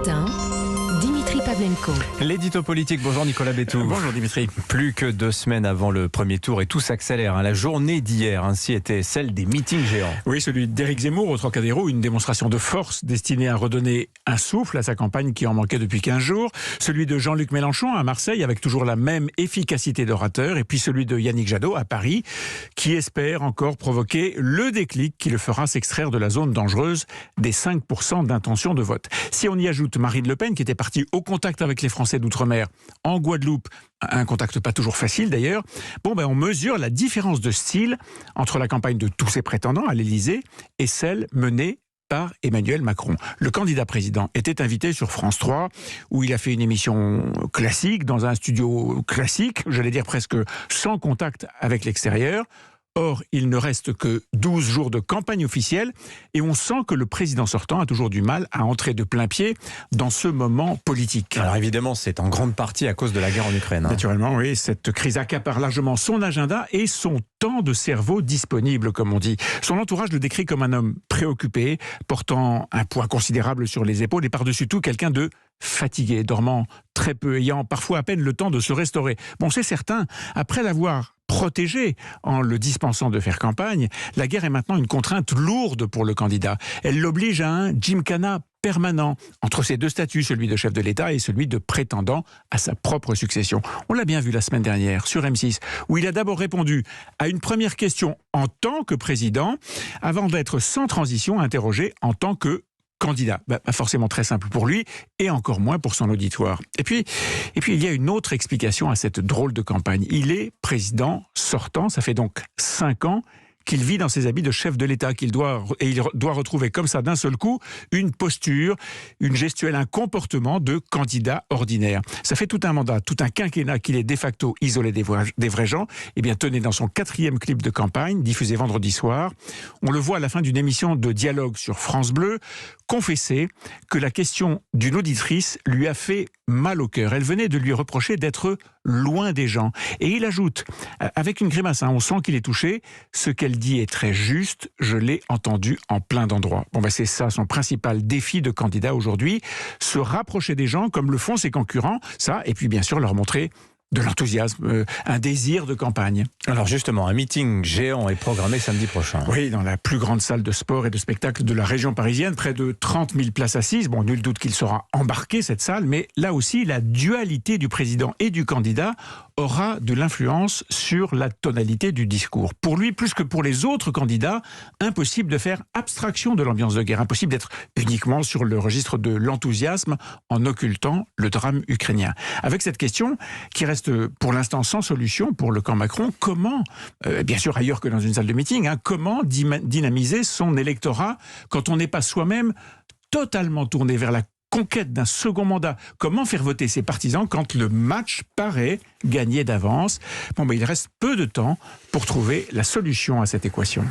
matin, Dimitri Pavlenko. L'édito politique, bonjour Nicolas Bétou. Bonjour Dimitri. Plus que 2 semaines avant le premier tour et tout s'accélère. La journée d'hier ainsi était celle des meetings géants. Oui, celui d'Éric Zemmour au Trocadéro, une démonstration de force destinée à redonner un souffle à sa campagne qui en manquait depuis 15 jours. Celui de Jean-Luc Mélenchon à Marseille avec toujours la même efficacité d'orateur. Et puis celui de Yannick Jadot à Paris qui espère encore provoquer le déclic qui le fera s'extraire de la zone dangereuse des 5% d'intention de vote. Si on y ajoute Marine Le Pen qui était partie au contact avec les Français d'outre-mer en Guadeloupe, un contact pas toujours facile d'ailleurs, on mesure la différence de style entre la campagne de tous ces prétendants à l'Élysée et celle menée par Emmanuel Macron. Le candidat président était invité sur France 3, où il a fait une émission classique, dans un studio classique, j'allais dire presque sans contact avec l'extérieur. Or, il ne reste que 12 jours de campagne officielle et on sent que le président sortant a toujours du mal à entrer de plein pied dans ce moment politique. Alors évidemment, c'est en grande partie à cause de la guerre en Ukraine. Naturellement, oui, cette crise accapare largement son agenda et son temps de cerveau disponible, comme on dit. Son entourage le décrit comme un homme préoccupé, portant un poids considérable sur les épaules et par-dessus tout quelqu'un de fatigué, dormant très peu, ayant parfois à peine le temps de se restaurer. C'est certain, après l'avoir protégé en le dispensant de faire campagne, la guerre est maintenant une contrainte lourde pour le candidat. Elle l'oblige à un gymkhana permanent entre ses deux statuts, celui de chef de l'État et celui de prétendant à sa propre succession. On l'a bien vu la semaine dernière sur M6, où il a d'abord répondu à une première question en tant que président, avant d'être sans transition interrogé en tant que candidat. Pas forcément très simple pour lui et encore moins pour son auditoire. Et puis il y a une autre explication à cette drôle de campagne. Il est président sortant, ça fait donc 5 ans qu'il vit dans ses habits de chef de l'État, il doit retrouver comme ça d'un seul coup une posture, une gestuelle, un comportement de candidat ordinaire. Ça fait tout un mandat, tout un quinquennat qu'il est de facto isolé des vrais gens. Eh bien, tenez, dans son 4e clip de campagne, diffusé vendredi soir, on le voit à la fin d'une émission de dialogue sur France Bleu, confesser que la question d'une auditrice lui a fait mal au cœur. Elle venait de lui reprocher d'être loin des gens. Et il ajoute, avec une grimace, on sent qu'il est touché, ce qu'elle dit est très juste, je l'ai entendu en plein d'endroits. C'est ça son principal défi de candidat aujourd'hui, se rapprocher des gens comme le font ses concurrents, ça, et puis bien sûr leur montrer de l'enthousiasme, un désir de campagne. Alors justement, un meeting géant est programmé samedi prochain. Oui, dans la plus grande salle de sport et de spectacle de la région parisienne, près de 30 000 places assises. Nul doute qu'il sera embarqué, cette salle, mais là aussi, la dualité du président et du candidat aura de l'influence sur la tonalité du discours. Pour lui, plus que pour les autres candidats, impossible de faire abstraction de l'ambiance de guerre, impossible d'être uniquement sur le registre de l'enthousiasme en occultant le drame ukrainien. Avec cette question, qui reste pour l'instant sans solution pour le camp Macron, comment, bien sûr ailleurs que dans une salle de meeting, comment dynamiser son électorat quand on n'est pas soi-même totalement tourné vers la conquête d'un second mandat? Comment faire voter ses partisans quand le match paraît gagné d'avance? Il reste peu de temps pour trouver la solution à cette équation.